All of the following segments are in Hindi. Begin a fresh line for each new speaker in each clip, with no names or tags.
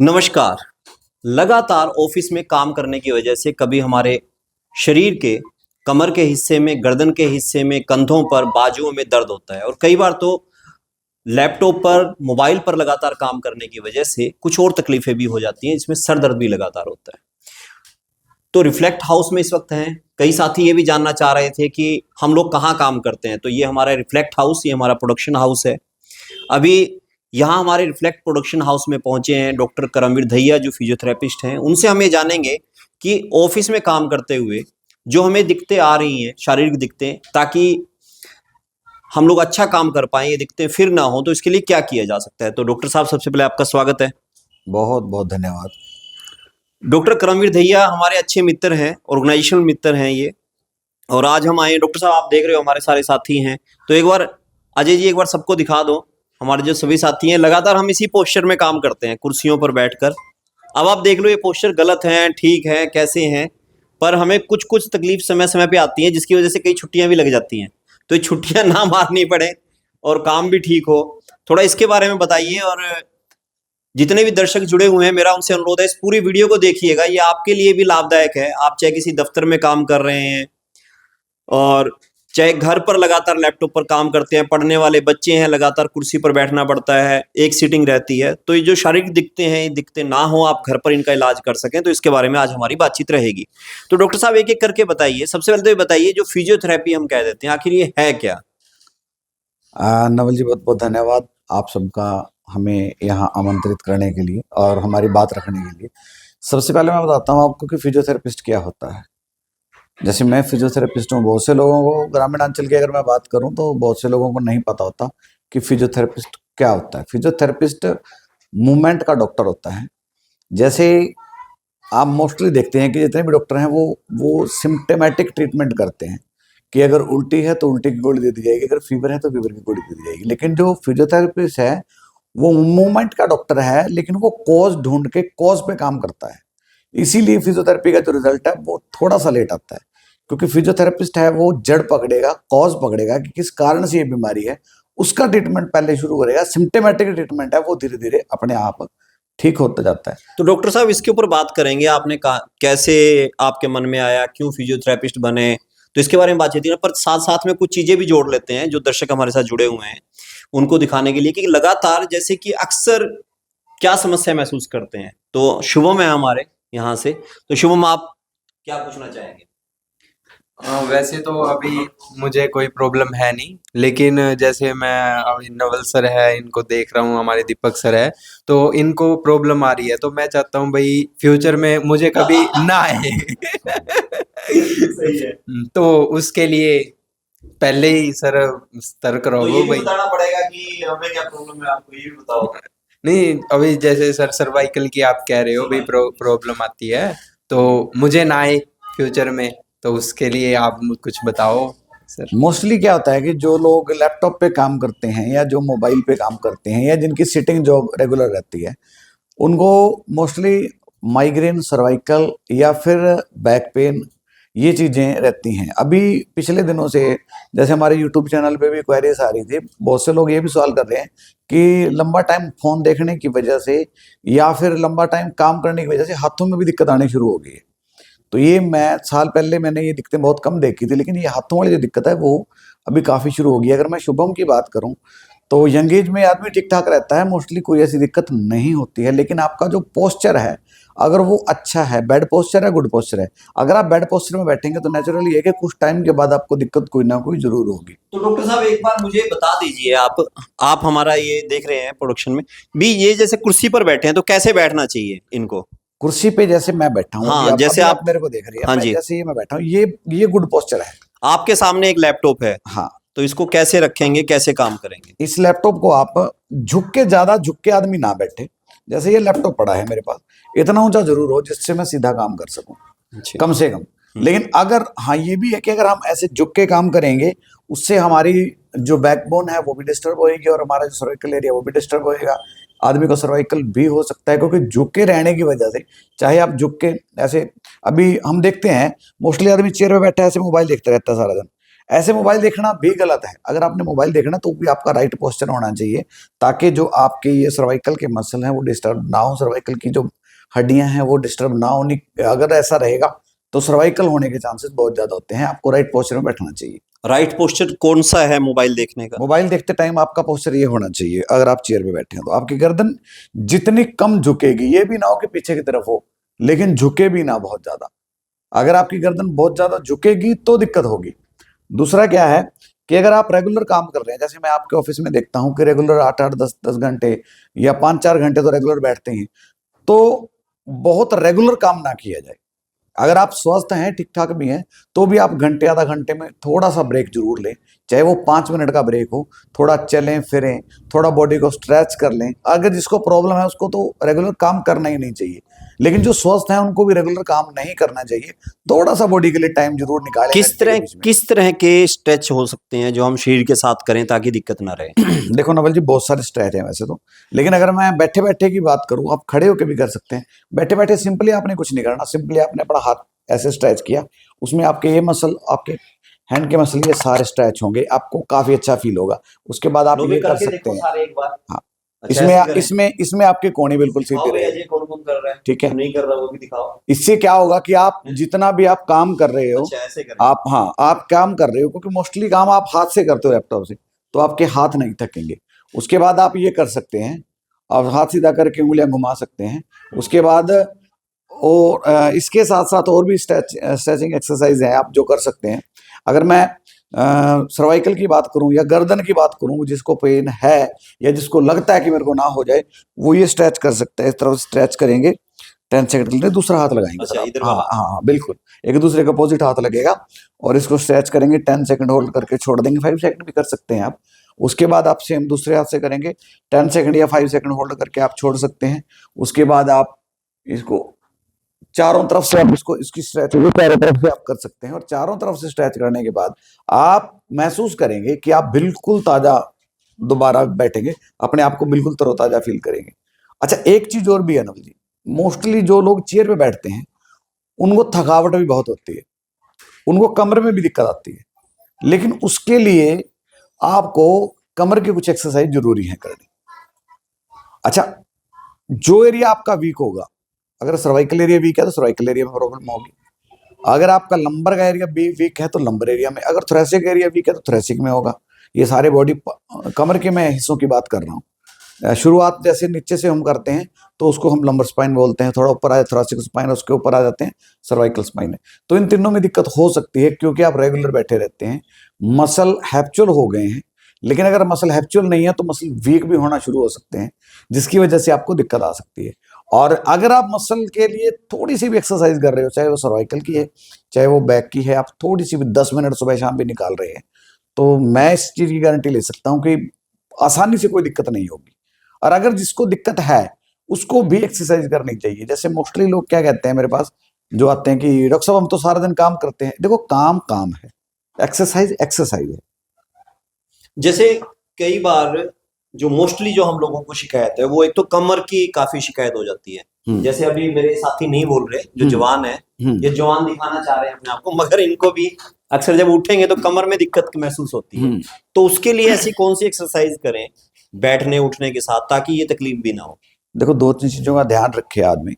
नमस्कार। लगातार ऑफिस में काम करने की वजह से कभी हमारे शरीर के कमर के हिस्से में, गर्दन के हिस्से में, कंधों पर, बाजुओं में दर्द होता है और कई बार तो लैपटॉप पर, मोबाइल पर लगातार काम करने की वजह से कुछ और तकलीफें भी हो जाती हैं, जिसमें सर दर्द भी लगातार होता है। तो रिफ्लेक्ट हाउस में इस वक्त हैं। कई साथी ये भी जानना चाह रहे थे कि हम लोग कहाँ काम करते हैं, तो ये हमारा रिफ्लेक्ट हाउस, ये हमारा प्रोडक्शन हाउस है। अभी यहाँ हमारे रिफ्लेक्ट प्रोडक्शन हाउस में पहुंचे हैं डॉक्टर करमवीर दहिया, जो फिजियोथेरेपिस्ट हैं। उनसे हम ये जानेंगे कि ऑफिस में काम करते हुए जो हमें दिक्कतें आ रही हैं, शारीरिक दिक्कतें, ताकि हम लोग अच्छा काम कर पाएं, ये दिक्कतें फिर ना हो, तो इसके लिए क्या किया जा सकता है। तो डॉक्टर साहब, सबसे पहले आपका स्वागत है।
बहुत बहुत धन्यवाद।
डॉक्टर करमवीर दहिया हमारे अच्छे मित्र हैं, ऑर्गेनाइजेशनल मित्र हैं ये। और आज हम आए, डॉक्टर साहब आप देख रहे हो हमारे सारे साथी हैं, तो एक बार अजय जी, एक बार सबको दिखा दो। हमारे जो सभी साथी हैं, लगातार हम इसी पोस्चर में काम करते हैं, कुर्सियों पर बैठकर। अब आप देख लो ये पोस्चर गलत है, ठीक है, कैसे हैं, पर हमें कुछ कुछ तकलीफ समय समय पे आती है, जिसकी वजह से कई छुट्टियां भी लग जाती हैं। तो ये छुट्टियां ना मारनी पड़े और काम भी ठीक हो, थोड़ा इसके बारे में बताइए। और जितने भी दर्शक जुड़े हुए हैं, मेरा उनसे अनुरोध है, इस पूरी वीडियो को देखिएगा, ये आपके लिए भी लाभदायक है। आप चाहे किसी दफ्तर में काम कर रहे हैं और चाहे घर पर लगातार लैपटॉप पर काम करते हैं, पढ़ने वाले बच्चे हैं, लगातार कुर्सी पर बैठना पड़ता है, एक सीटिंग रहती है, तो ये जो शारीरिक दिक्कतें हैं, ये दिक्कतें ना हो, आप घर पर इनका इलाज कर सकें, तो इसके बारे में आज हमारी बातचीत रहेगी। तो डॉक्टर साहब एक एक करके बताइए। सबसे पहले तो ये बताइए, जो फिजियोथेरेपी हम कह देते हैं, आखिर ये है क्या?
नवल जी, बहुत बहुत धन्यवाद आप सबका हमें यहाँ आमंत्रित करने के लिए और हमारी बात रखने के लिए। सबसे पहले मैं बताता हूँ आपको कि फिजियोथेरेपिस्ट क्या होता है। जैसे मैं फिजियोथेरेपिस्ट हूँ, बहुत से लोगों को ग्रामीण अंचल की अगर मैं बात करूँ तो बहुत से लोगों को नहीं पता होता कि फिजियोथेरेपिस्ट क्या होता है। फिजियोथेरेपिस्ट मूवमेंट का डॉक्टर होता है। जैसे आप मोस्टली देखते हैं कि जितने भी डॉक्टर हैं वो सिम्टोमेटिक ट्रीटमेंट करते हैं कि अगर उल्टी है तो उल्टी की गोली दे दी जाएगी, अगर फीवर है तो फीवर की गोली दे दी जाएगी। लेकिन जो फिजियोथेरेपिस्ट है वो मूवमेंट का डॉक्टर है, लेकिन वो कॉज ढूंढ के कॉज पे काम करता है। इसीलिए फिजियोथेरेपी का जो रिजल्ट है वो थोड़ा सा लेट आता है, क्योंकि फिजियोथेरेपिस्ट है वो जड़ पकड़ेगा, कॉज पकड़ेगा कि किस कारण से ये बीमारी है, उसका ट्रीटमेंट पहले शुरू करेगा। सिम्टोमेटिक ट्रीटमेंट है वो धीरे धीरे अपने आप ठीक होता जाता है।
तो डॉक्टर साहब इसके ऊपर बात करेंगे। आपने कहा कैसे आपके मन में आया, क्यों फिजियोथेरेपिस्ट बने, तो इसके बारे में बातचीत है। पर साथ साथ में कुछ चीजें भी जोड़ लेते हैं, जो दर्शक हमारे साथ जुड़े हुए हैं उनको दिखाने के लिए कि लगातार, जैसे कि अक्सर क्या समस्या महसूस करते हैं। तो शुभम है हमारे यहाँ से, तो शुभम आप क्या पूछना चाहेंगे?
वैसे तो अभी मुझे कोई प्रॉब्लम है नहीं, लेकिन जैसे मैं अभी नवल सर है, इनको देख रहा हूँ, हमारे दीपक सर है, तो इनको प्रॉब्लम आ रही है, तो मैं चाहता हूँ भाई फ्यूचर में मुझे कभी ना आए।
सही है।
तो उसके लिए पहले ही सर सतर्क
तो
रहो
ये भी
भाई।
बताना पड़ेगा कि हमें क्या प्रॉब्लम है, आपको ये भी बताओ।
नहीं, अभी जैसे सर सर्वाइकल की आप कह रहे हो भाई प्रॉब्लम आती है, तो मुझे ना आए फ्यूचर में, तो उसके लिए आप कुछ बताओ सर।
मोस्टली क्या होता है कि जो लोग लैपटॉप पे काम करते हैं या जो मोबाइल पे काम करते हैं या जिनकी सिटिंग जॉब रेगुलर रहती है, उनको मोस्टली माइग्रेन, सर्वाइकल या फिर बैक पेन, ये चीज़ें रहती हैं। अभी पिछले दिनों से जैसे हमारे यूट्यूब चैनल पे भी क्वेरीज आ रही थी, बहुत से लोग ये भी सवाल कर रहे हैं कि लंबा टाइम फ़ोन देखने की वजह से या फिर लंबा टाइम काम करने की वजह से हाथों में भी दिक्कत आनी शुरू हो गई है। तो ये मैं साल पहले मैंने ये दिक्कतें बहुत कम देखी थी, लेकिन ये हाथों वाली जो दिक्कत है वो अभी काफ़ी शुरू हो गई है। अगर मैं शुभम की बात करूं तो यंग एज में आदमी ठीक ठाक रहता है, मोस्टली कोई ऐसी दिक्कत नहीं होती है। लेकिन आपका जो पोस्चर है, अगर वो अच्छा है, बेड पोस्चर है, गुड पोस्चर है, अगर आप बेड पोस्चर में बैठेंगे तो नेचुरली है कि कुछ टाइम के बाद आपको दिक्कत कोई ना कोई जरूर होगी।
तो डॉक्टर साहब एक बार मुझे बता दीजिए, आप हमारा ये देख रहे हैं प्रोडक्शन में भी, ये जैसे कुर्सी पर बैठे हैं तो कैसे बैठना चाहिए इनको?
कुर्सी पे जैसे मैं बैठा हूँ,
हाँ, जैसे
अभी
आप
मेरे को देख रही है,
हाँ
मैं
जी,
जैसे ये मैं बैठा हूँ, ये गुड पोस्चर है।
आपके सामने एक लैपटॉप है,
हाँ,
तो इसको कैसे रखेंगे, कैसे काम करेंगे?
इस लैपटॉप को आप ज्यादा झुक के आदमी ना बैठे। जैसे ये लैपटॉप पड़ा है मेरे पास, इतना ऊंचा जरूर हो जिससे मैं सीधा काम कर सकूं,
अच्छा।
कम से कम। लेकिन अगर हाँ, ये भी है कि अगर हम ऐसे झुक के काम करेंगे, उससे हमारी जो बैकबोन है वो भी डिस्टर्ब होएगी और हमारा जो सर्वाइकल एरिया वो भी डिस्टर्ब होएगा। आदमी को सर्वाइकल भी हो सकता है, क्योंकि झुक के रहने की वजह से, चाहे आप झुक के ऐसे, अभी हम देखते हैं मोस्टली आदमी चेयर पे बैठा है ऐसे मोबाइल देखते रहता है सारा दिन, ऐसे मोबाइल देखना भी गलत है। अगर आपने मोबाइल देखना तो भी आपका राइट पोस्चर होना चाहिए, ताकि जो आपके ये सर्वाइकल के मसल हैं वो डिस्टर्ब ना हो, सर्वाइकल की जो हड्डियां हैं वो डिस्टर्ब ना होनी। अगर ऐसा रहेगा तो सर्वाइकल होने के चांसेस बहुत ज्यादा होते हैं। आपको राइट पोस्चर में बैठना चाहिए।
राइट पोस्चर कौन सा है मोबाइल देखने का?
मोबाइल देखते टाइम आपका पोस्चर ये होना चाहिए, अगर आप चेयर पे बैठे हैं तो आपकी गर्दन जितनी कम झुकेगी, ये भी ना हो कि पीछे की तरफ हो, लेकिन झुके भी ना बहुत ज्यादा। अगर आपकी गर्दन बहुत ज्यादा झुकेगी तो दिक्कत होगी। दूसरा क्या है कि अगर आप रेगुलर काम कर रहे हैं, जैसे मैं आपके ऑफिस में देखता हूं कि रेगुलर 8-8 10-10 घंटे या 5-4 घंटे तो रेगुलर बैठते हैं, तो बहुत रेगुलर काम ना किया जाए। अगर आप स्वस्थ हैं, ठीक ठाक भी हैं, तो भी आप घंटे आधा घंटे में थोड़ा सा ब्रेक जरूर लें, चाहे वो 5 मिनट का ब्रेक हो। थोड़ा चलें फिरें, थोड़ा बॉडी को स्ट्रेच कर लें। अगर जिसको प्रॉब्लम है उसको तो रेगुलर काम करना ही नहीं चाहिए, लेकिन जो स्वस्थ हैं उनको भी रेगुलर काम नहीं करना चाहिए। थोड़ा सा बॉडी के लिए टाइम जरूर निकालें।
किस तरह के स्ट्रेच हो सकते हैं जो हम शरीर के साथ करें ताकि दिक्कत ना रहे?
देखो नवल जी, बहुत सारे स्ट्रेच हैं वैसे तो, लेकिन अगर मैं बैठे बैठे की बात करूं, आप खड़े होकर भी कर सकते हैं। बैठे बैठे सिंपली आपने कुछ नहीं करना, सिंपली आपने अपना हाथ ऐसे स्ट्रेच किया, उसमें आपके ये मसल, आपके हैंड के मसल, ये सारे स्ट्रेच होंगे, आपको काफी अच्छा फील होगा। उसके बाद आप ये कर सकते हैं।
सारे एक बार।
हाँ,
अच्छा, ऐसे करें।
इसमें आपकी कोहनी बिल्कुल
दिखाओ
सीधी
भैया
रहेगी।
जी, कौन कौन कर रहा है,
ठीक है,
नहीं कर रहा वो भी दिखाओ।
इससे क्या होगा कि आप जितना भी आप काम कर रहे हो,
अच्छा ऐसे करें।
आप, हाँ, आप काम कर रहे हो, क्योंकि मोस्टली काम आप हाथ से करते हो लैपटॉप से, तो आपके हाथ नहीं थकेंगे। उसके बाद आप ये कर सकते हैं, आप हाथ सीधा करके उंगलियां घुमा सकते हैं। उसके बाद और इसके साथ साथ और भी स्ट्रेचिंग एक्सरसाइज है आप जो कर सकते हैं। अगर मैं सर्वाइकल की बात करूं या गर्दन की बात करूं, जिसको पेन है या जिसको लगता है कि मेरे को ना हो जाए, वो ये स्ट्रेच कर सकते हैं। इस तरह स्ट्रेच करेंगे 10 सेकंड के लिए, दूसरा हाथ लगाएंगे।
अच्छा,
सर आप,
इधर
हाँ
वाला।
हाँ हाँ, बिल्कुल एक दूसरे के अपोजिट हाथ लगेगा और इसको स्ट्रेच करेंगे। 10 सेकंड होल्ड करके छोड़ देंगे। 5 सेकंड भी कर सकते हैं आप। उसके बाद आप सेम दूसरे हाथ से करेंगे। 10 सेकंड या 5 सेकंड होल्ड करके आप छोड़ सकते हैं। उसके बाद आप इसको चारों तरफ से, आप इसको, इसकी स्ट्रेच चारों तरफ से आप कर सकते हैं। और चारों तरफ से स्ट्रेच करने के बाद आप महसूस करेंगे कि आप बिल्कुल ताजा दोबारा बैठेंगे, अपने आप को बिल्कुल तरोताजा फील करेंगे। अच्छा, एक चीज और भी है नवल जी, मोस्टली जो लोग चेयर पे बैठते हैं उनको थकावट भी बहुत होती है, उनको कमर में भी दिक्कत आती है, लेकिन उसके लिए आपको कमर की कुछ एक्सरसाइज जरूरी है करनी। अच्छा, जो एरिया आपका वीक होगा, अगर सर्वाइकल एरिया वीक है तो सर्वाइकल एरिया में प्रॉब्लम होगी। अगर आपका लंबर का एरिया वीक है तो लंबर एरिया में, अगर थोरेसिक एरिया वीक है तो थोरेसिक में होगा। ये सारे बॉडी, कमर के मैं हिस्सों की बात कर रहा हूँ। शुरुआत जैसे नीचे से हम करते हैं तो उसको हम लंबर स्पाइन बोलते हैं, थोड़ा ऊपर आए थोरेसिक स्पाइन, उसके ऊपर आ जाते हैं सर्वाइकल स्पाइन है। तो इन तीनों में दिक्कत हो सकती है क्योंकि आप रेगुलर बैठे रहते हैं, मसल हैप्चुअल हो गए हैं। लेकिन अगर मसल हैप्चुअल नहीं है तो मसल वीक भी होना शुरू हो सकते हैं, जिसकी वजह से आपको दिक्कत आ सकती है। और अगर आप मसल के लिए थोड़ी सी भी एक्सरसाइज कर रहे हो, चाहे वो सर्वाइकल की है चाहे वो बैक की है, आप थोड़ी सी भी 10 मिनट सुबह शाम भी निकाल रहे हैं, तो मैं इस चीज की गारंटी ले सकता हूं कि आसानी से कोई दिक्कत नहीं होगी। और अगर जिसको दिक्कत है उसको भी एक्सरसाइज करनी चाहिए। जैसे मोस्टली लोग क्या कहते हैं मेरे पास जो आते हैं कि डॉक्टर साहब हम तो सारा दिन काम करते हैं। देखो, काम काम है, एक्सरसाइज एक्सरसाइज है।
जैसे कई बार जो मोस्टली जो हम लोगों को शिकायत है वो एक तो कमर की काफी शिकायत हो जाती है। जैसे अभी मेरे साथी नहीं बोल रहे, जो जवान है, ये जवान दिखाना चाह रहे हैं अपने आप को, मगर इनको भी अक्सर जब उठेंगे तो कमर में दिक्कत महसूस होती है। तो उसके लिए ऐसी कौन सी एक्सरसाइज करें बैठने उठने के साथ ताकि ये तकलीफ भी ना हो?
देखो, 2-3 चीजों का ध्यान रखे आदमी,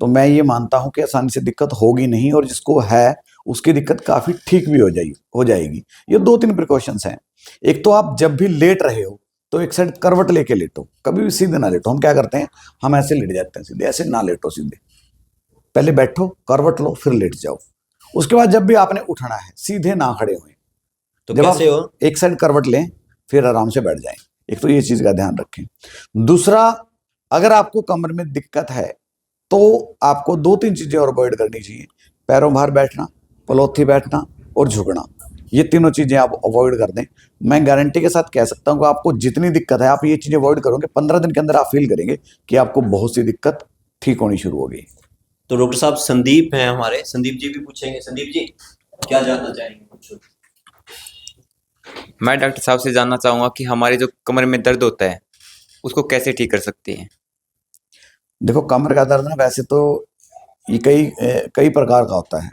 तो मैं ये मानता हूं कि आसानी से दिक्कत होगी नहीं, और जिसको है उसकी दिक्कत काफी ठीक भी हो जाएगी। ये 2-3 प्रिकॉशंस हैं। एक तो आप जब भी लेट रहे हो तो एक साइड करवट लेके लेटो, कभी भी सीधे ना लेटो। हम क्या करते हैं, हम ऐसे लेट जाते हैं सीधे, ऐसे ना लेटो सीधे, पहले बैठो, करवट लो, फिर लेट जाओ। उसके बाद जब भी आपने उठना है सीधे ना खड़े हुए,
तो
जब
कैसे
आप
हो?
एक साइड करवट लें फिर आराम से बैठ जाएं। एक तो ये चीज का ध्यान रखें। दूसरा, अगर आपको कमर में दिक्कत है तो आपको 2-3 चीजें और अवॉइड करनी चाहिए। पैरों बाहर बैठना, पलोथी बैठना और झुकना, ये तीनों चीजें आप अवॉइड कर दें। मैं गारंटी के साथ कह सकता हूं कि आपको जितनी दिक्कत है, आप ये चीजें अवॉइड करोगे, 15 दिन के अंदर आप फील करेंगे कि आपको बहुत सी दिक्कत ठीक होनी शुरू हो गई।
तो डॉक्टर साहब संदीप हैं हमारे, संदीप जी भी पूछेंगे। संदीप जी क्या जानना चाहेंगे? कुछ
मैं डॉक्टर साहब से जानना चाहूँगा कि हमारे जो कमर में दर्द होता है उसको कैसे ठीक कर सकते हैं?
देखो, कमर का दर्द ना वैसे तो ये कई प्रकार का होता है,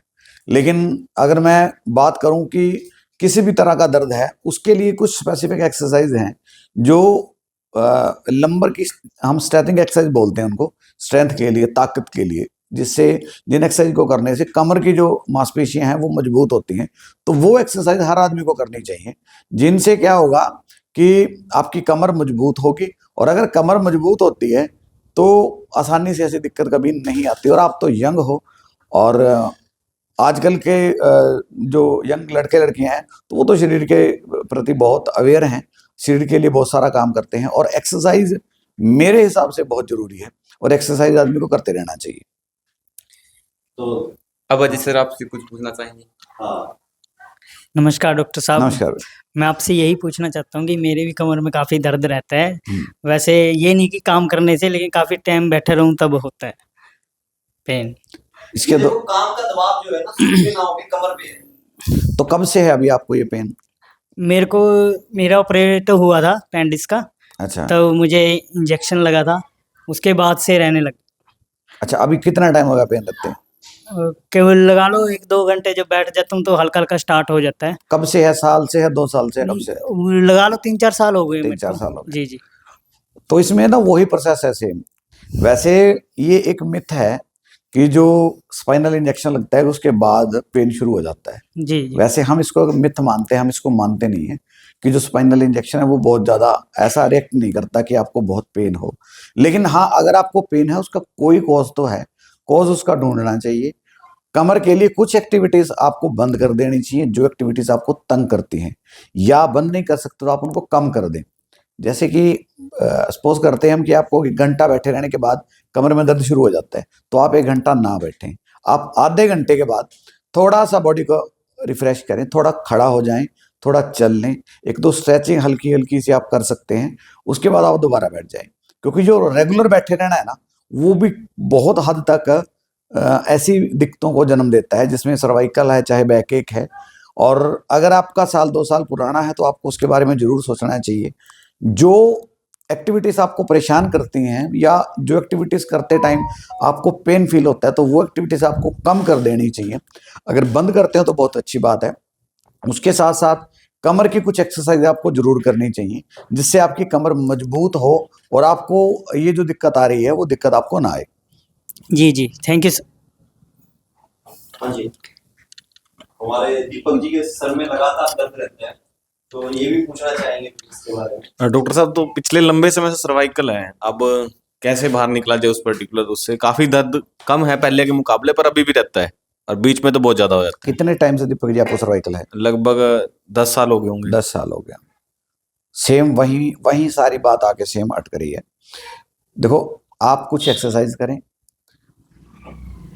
लेकिन अगर मैं बात करूं कि किसी भी तरह का दर्द है, उसके लिए कुछ स्पेसिफिक एक्सरसाइज हैं जो लंबर की, हम स्ट्रेचिंग एक्सरसाइज बोलते हैं उनको, स्ट्रेंथ के लिए, ताकत के लिए, जिससे जिन एक्सरसाइज को करने से कमर की जो मांसपेशियां हैं वो मजबूत होती हैं। तो वो एक्सरसाइज हर आदमी को करनी चाहिए, जिनसे क्या होगा कि आपकी कमर मजबूत होगी, और अगर कमर मजबूत होती है तो आसानी से ऐसी दिक्कत कभी नहीं आती। और आप तो यंग हो, और आजकल के जो यंग लड़के लड़कियां हैं तो वो तो शरीर के प्रति बहुत अवेयर हैं, शरीर के लिए बहुत सारा काम करते हैं, और एक्सरसाइज मेरे हिसाब से बहुत जरूरी है, और एक्सरसाइज आदमी को करते रहना चाहिए।
तो
अब अजय सर आपसे कुछ पूछना चाहेंगे?
हाँ,
नमस्कार डॉक्टर साहब।
नमस्कार।
मैं आपसे यही पूछना चाहता हूँ कि मेरे भी कमर में काफ़ी दर्द रहता है।
हम्म।
वैसे ये नहीं कि काम करने से, लेकिन काफ़ी टाइम बैठे रहूँ तब होता है पेन।
इसके दो,
देखो, काम का दबाव जो है ना सिर पे ना होके कमर पे है।
तो कब से है अभी आपको ये पेन?
मेरे को, मेरा ऑपरेट हुआ था अपेंडिक्स का,
अच्छा
तो मुझे इंजेक्शन लगा था, उसके बाद से रहने लगा।
अच्छा, अभी कितना टाइम होगा पेन लगते हैं?
केवल लगा लो 1-2 घंटे जब बैठ जाता हूँ तो हल्का हल्का स्टार्ट हो जाता है।
कब से है? साल से है, 2 साल से है, कब से है?
लगा लो 3-4 साल हो गए
3-4
मेरे
साल हो
को।
गए।
जी जी।
तो इसमें ना वही प्रोसेस है सेम। वैसे ये एक मिथ है कि जो स्पाइनल इंजेक्शन लगता है उसके बाद पेन शुरू हो जाता है।
जी जी।
वैसे हम इसको मिथ मानते हैं, हम इसको मानते नहीं है कि जो स्पाइनल इंजेक्शन है वो बहुत ज्यादा ऐसा रिएक्ट नहीं करता कि आपको बहुत पेन हो। लेकिन हाँ, अगर आपको पेन है उसका कोई कॉज तो है, कॉज उसका ढूंढना चाहिए। कमर के लिए कुछ एक्टिविटीज आपको बंद कर देनी चाहिए, जो एक्टिविटीज आपको तंग करती हैं, या बंद नहीं कर सकते तो आप उनको कम कर दें। जैसे कि सपोज करते हैं हम कि आपको 1 घंटा बैठे रहने के बाद कमर में दर्द शुरू हो जाता है, तो आप 1 घंटा ना बैठें, आप आधे घंटे के बाद थोड़ा सा बॉडी को रिफ्रेश करें, थोड़ा खड़ा हो जाएं, थोड़ा चल लें, 1-2 स्ट्रेचिंग हल्की हल्की सी आप कर सकते हैं, उसके बाद आप दोबारा बैठ जाएं। क्योंकि जो रेगुलर बैठे रहना है ना, वो भी बहुत हद तक ऐसी दिक्कतों को जन्म देता है, जिसमें सर्वाइकल है, चाहे बैक एक है। और अगर आपका साल 2 साल पुराना है तो आपको उसके बारे में जरूर सोचना चाहिए। जो एक्टिविटीज आपको परेशान करती हैं, या जो एक्टिविटीज करते टाइम आपको पेन फील होता है, तो वो एक्टिविटीज आपको कम कर देनी चाहिए। अगर बंद करते हो तो बहुत अच्छी बात है। उसके साथ साथ कमर की कुछ एक्सरसाइज आपको जरूर करनी चाहिए, जिससे आपकी कमर मजबूत हो और आपको ये जो दिक्कत आ रही है वो दिक्कत आपको ना आए।
जी जी, थैंक यू सर।
हाँ जी, हमारे दीपक जी के सर में लगातार दर्द रहता है, तो ये भी पूछना चाहेंगे इसके बारे में।
डॉक्टर साहब, तो पिछले लंबे समय से सर्वाइकल है, अब कैसे बाहर निकला जाए उस पर्टिकुलर उससे? काफी दर्द कम है पहले के मुकाबले, पर अभी भी रहता है, और बीच में तो बहुत ज्यादा हो जाता है।
कितने टाइम से दीपक जी आपको सर्वाइकल है?
लगभग 10 साल हो गए होंगे।
10 साल हो गया। सेम वही वही सारी बात आके सेम अटक रही है। देखो, आप कुछ एक्सरसाइज करें,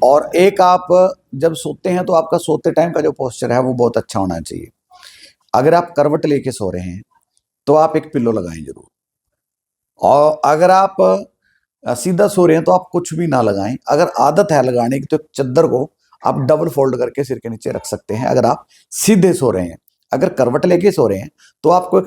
और एक आप जब सोते हैं तो आपका सोते टाइम का जो पोस्चर है वो बहुत अच्छा होना चाहिए। अगर आप करवट लेके सो रहे हैं तो आप एक पिलो लगाएं जरूर, और अगर आप सीधा सो रहे हैं तो आप कुछ भी ना लगाएं। अगर आदत है लगाने की तो चादर को आप डबल फोल्ड करके सिर के नीचे रख सकते हैं, अगर आप सीधे सो रहे हैं। अगर करवट लेके सो रहे हैं तो आपको एक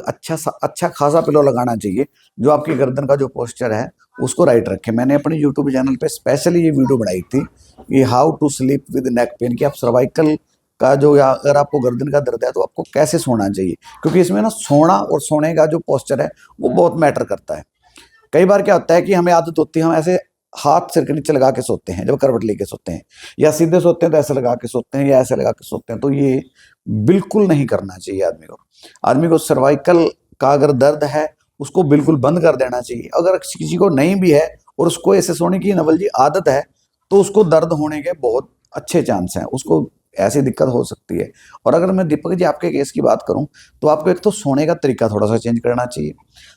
अच्छा खासा पिलो लगाना चाहिए, जो आपकी गर्दन का जो पोस्चर है उसको राइट रखे। मैंने अपने यूट्यूब चैनल पे स्पेशली ये वीडियो बनाई थी कि how to sleep with neck pain, कि आप सर्वाइकल का जो, या अगर आपको गर्दन का दर्द है तो आपको कैसे सोना चाहिए। क्योंकि इसमें ना सोना और सोने का जो पोस्चर है वो बहुत मैटर करता है। कई बार क्या होता है कि हमें आदत होती है, हम ऐसे हाथ सिर के नीचे लगा के सोते हैं जब करवट लेके सोते हैं, या सीधे सोते हैं तो ऐसे लगा के सोते हैं, या ऐसे लगा के सोते हैं। तो ये बिल्कुल नहीं करना चाहिए आदमी को। आदमी को सर्वाइकल का अगर दर्द है उसको बिल्कुल बंद कर देना चाहिए। अगर किसी को नहीं भी है और उसको ऐसे सोने की नवल जी आदत है, तो उसको दर्द होने के बहुत अच्छे चांस हैं, उसको ऐसी दिक्कत हो सकती है। और अगर मैं दीपक जी आपके केस की बात करूं तो आपको एक तो सोने का तरीका थोड़ा सा चेंज करना चाहिए।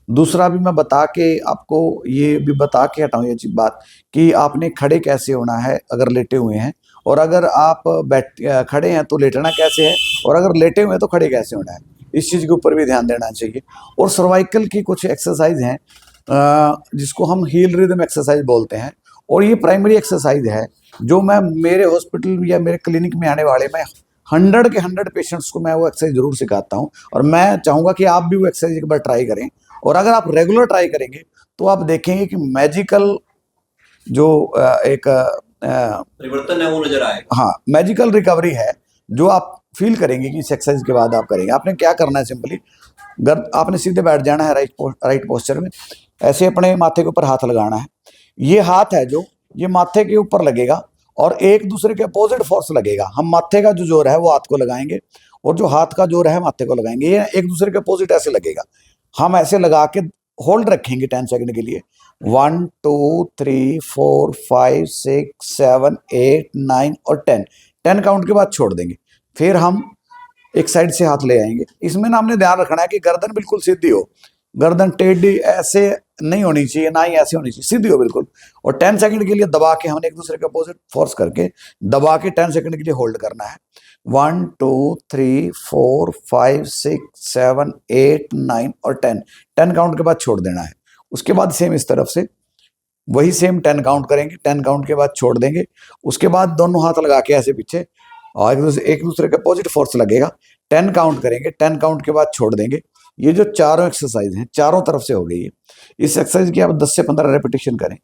दूसरा भी मैं बता के आपको ये भी बता के हटाऊं ये चीज बात कि आपने खड़े कैसे होना है अगर लेटे हुए हैं, और अगर आप खड़े हैं तो लेटना कैसे है, और अगर लेटे हुए हैं तो खड़े कैसे होना है। इस चीज़ के ऊपर भी ध्यान देना चाहिए। और सर्वाइकल की कुछ एक्सरसाइज हैं जिसको हम हील रिदम एक्सरसाइज बोलते हैं, और ये प्राइमरी एक्सरसाइज है जो मैं मेरे हॉस्पिटल या मेरे क्लिनिक में आने वाले मैं 100 के 100 पेशेंट्स को मैं वो एक्सरसाइज जरूर सिखाता हूँ। और मैं चाहूँगा कि आप भी वो एक्सरसाइज एक बार ट्राई करें, और अगर आप रेगुलर ट्राई करेंगे तो आप देखेंगे कि मैजिकल जो
परिवर्तन है वो नजर आएगा।
हाँ, मैजिकल रिकवरी है जो आप फील करेंगे कि इस एक्सरसाइज के बाद आप करेंगे। आपने क्या करना है, सिंपली आपने सीधे बैठ जाना है राइट पोस्चर में, ऐसे अपने माथे के ऊपर हाथ लगाना है। ये हाथ है जो ये माथे के ऊपर लगेगा और एक दूसरे के अपोजिट फोर्स लगेगा। हम माथे का जो जोर है वो हाथ को लगाएंगे और जो हाथ का जोर है माथे को लगाएंगे। ये एक दूसरे के अपोजिट ऐसे लगेगा। हम ऐसे लगा के होल्ड रखेंगे 10 सेकंड के लिए। 1 2 3 4 5 6 7 8 9 और 10 काउंट के बाद छोड़ देंगे। फिर हम एक साइड से हाथ ले आएंगे। इसमें ना हमने ध्यान रखना है कि गर्दन बिल्कुल सीधी हो, गर्दन टेढ़ी ऐसे नहीं होनी चाहिए, ना ही ऐसे होनी चाहिए, सीधी हो बिल्कुल। और 10 सेकंड के लिए दबा के हमने एक दूसरे के अपोजिट फोर्स करके दबा के 10 सेकंड के लिए होल्ड करना है। 1 2 3 4 5 6 7 8 9 और 10 काउंट के बाद छोड़ देना है। उसके बाद सेम इस तरफ से वही सेम 10 काउंट करेंगे, 10 काउंट के बाद छोड़ देंगे। उसके बाद दोनों हाथ लगा के ऐसे पीछे और एक दूसरे के अपोजिट फोर्स लगेगा। 10 काउंट करेंगे, 10 काउंट के बाद छोड़ देंगे। ये जो चारों एक्सरसाइज हैं चारों तरफ से हो गई है। इस एक्सरसाइज की आप 10 से 15 रेपिटेशन करें,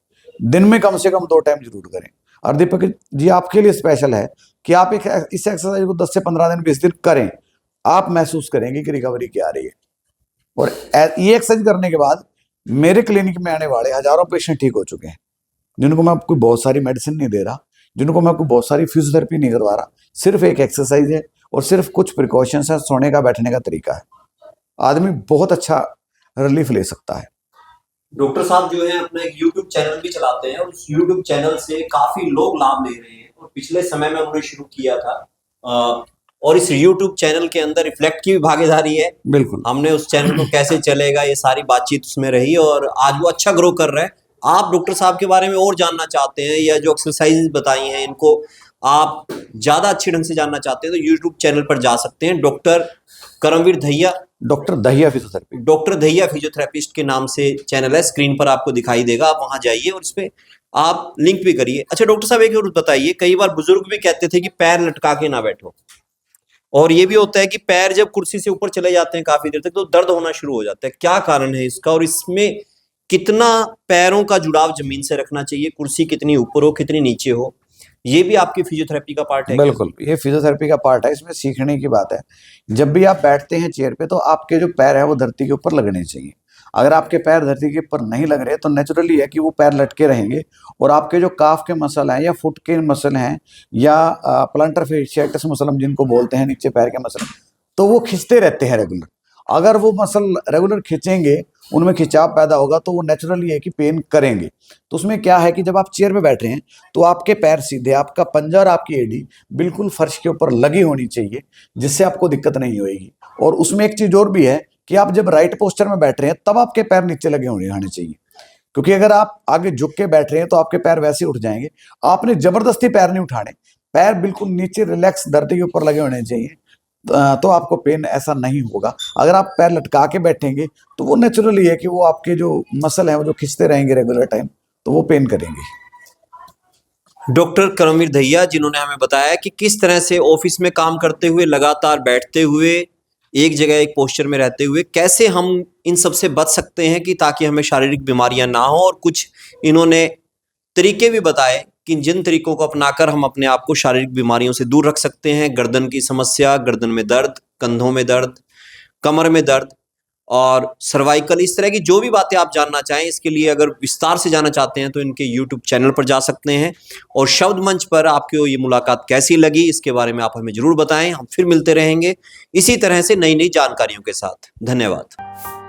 दिन में कम से कम 2 टाइम जरूर करें। और दीपक जी आपके लिए स्पेशल है कि आप इस एक्सरसाइज को 10 से 15 दिन 20 दिन करें, आप महसूस करेंगे कि रिकवरी क्या आ रही है। और ये एक्सरसाइज करने के बाद मेरे क्लिनिक में आने वाले हजारों पेशेंट ठीक हो चुके हैं, जिनको मैं आपको बहुत सारी मेडिसिन नहीं दे रहा, जिनको मैं आपको बहुत सारी फिजियोथेरेपी नहीं करवा रहा। सिर्फ एक एक्सरसाइज है और सिर्फ कुछ प्रिकॉशंस है, सोने का बैठने का तरीका है। आदमी बहुत अच्छा रिलीफ ले सकता है।
डॉक्टर साहब जो है अपना एक यूट्यूब चैनल भी चलाते हैं और उस यूट्यूब चैनल से काफी लोग लाभ ले रहे हैं और पिछले समय में उन्होंने शुरू किया था। और इस यूट्यूब चैनल के अंदर रिफ्लेक्ट की भी भागीदारी है।
बिल्कुल,
हमने उस चैनल को कैसे चलेगा ये सारी बातचीत उसमें रही और आज वो अच्छा ग्रो कर रहा है। आप डॉक्टर साहब के बारे में और जानना चाहते हैं या जो एक्सरसाइज बताई हैं इनको आप ज्यादा अच्छी ढंग से जानना चाहते हैं तो यूट्यूब चैनल पर जा सकते हैं। Doctor Karamveer Dahiya,
doctor Dahiya physiotherapy,
doctor Dahiya physiotherapist के नाम से चैनल है, स्क्रीन पर आपको दिखाई देगा। आप वहां जाइए और इस पे आप लिंक भी करिए। अच्छा डॉक्टर साहब एक और बताइए, कई बार बुजुर्ग भी कहते थे कि पैर लटका के ना बैठो, और ये भी होता है कि पैर जब कुर्सी से ऊपर चले जाते हैं काफी देर तक तो दर्द होना शुरू हो जाता है। क्या कारण है इसका और इसमें कितना पैरों का जुड़ाव जमीन से रखना चाहिए, कुर्सी कितनी ऊपर हो कितनी नीचे हो, ये भी आपकी फिजियोथेरेपी का पार्ट है क्या?
बिल्कुल ये फिजियोथेरेपी का पार्ट है। इसमें सीखने की बात है। जब भी आप बैठते हैं चेयर पे तो आपके जो पैर है वो धरती के ऊपर लगने चाहिए। अगर आपके पैर धरती के ऊपर नहीं लग रहे तो नेचुरली है कि वो पैर लटके रहेंगे और आपके जो काफ के मसल हैं या फुट के मसल हैं या प्लांटर फेशियाटिस मसल हम जिनको बोलते हैं, नीचे पैर के मसल, तो वो खिंचते रहते हैं रेगुलर। अगर वो मसल रेगुलर खींचेंगे, उनमें खिंचाव पैदा होगा तो वो नेचुरली है कि पेन करेंगे। तो उसमें क्या है कि जब आप चेयर पे बैठ रहे हैं तो आपके पैर सीधे, आपका पंजा और आपकी एड़ी बिल्कुल फर्श के ऊपर लगी होनी चाहिए, जिससे आपको दिक्कत नहीं होगी। और उसमें एक चीज और भी है कि आप जब राइट पोस्चर में बैठ रहे हैं तब आपके पैर नीचे लगे होने चाहिए, क्योंकि अगर आप आगे झुक के बैठ रहे हैं तो आपके पैर वैसे उठ जाएंगे। आपने जबरदस्ती पैर नहीं उठाने, पैर बिल्कुल नीचे रिलैक्स धरती के ऊपर लगे होने चाहिए, तो आपको पेन ऐसा नहीं होगा। अगर आप पैर लटका के बैठेंगे तो वो नेचुरली है कि वो आपके जो मसल हैं वो जो खिंचते रहेंगे रेगुलर टाइम, तो वो पेन करेंगे।
डॉक्टर करमवीर दहिया जिन्होंने हमें बताया कि किस तरह से ऑफिस में काम करते हुए, लगातार बैठते हुए, एक जगह एक पोस्चर में रहते हुए कैसे हम इन सब से बच सकते हैं कि ताकि हमें शारीरिक बीमारियां ना हो, और कुछ इन्होंने तरीके भी बताए कि जिन तरीकों को अपनाकर हम अपने आप को शारीरिक बीमारियों से दूर रख सकते हैं। गर्दन की समस्या, गर्दन में दर्द, कंधों में दर्द, कमर में दर्द और सर्वाइकल, इस तरह की जो भी बातें आप जानना चाहें, इसके लिए अगर विस्तार से जानना चाहते हैं तो इनके यूट्यूब चैनल पर जा सकते हैं। और शब्द मंच पर आपको ये मुलाकात कैसी लगी इसके बारे में आप हमें जरूर बताएं। हम फिर मिलते रहेंगे इसी तरह से नई नई जानकारियों के साथ। धन्यवाद।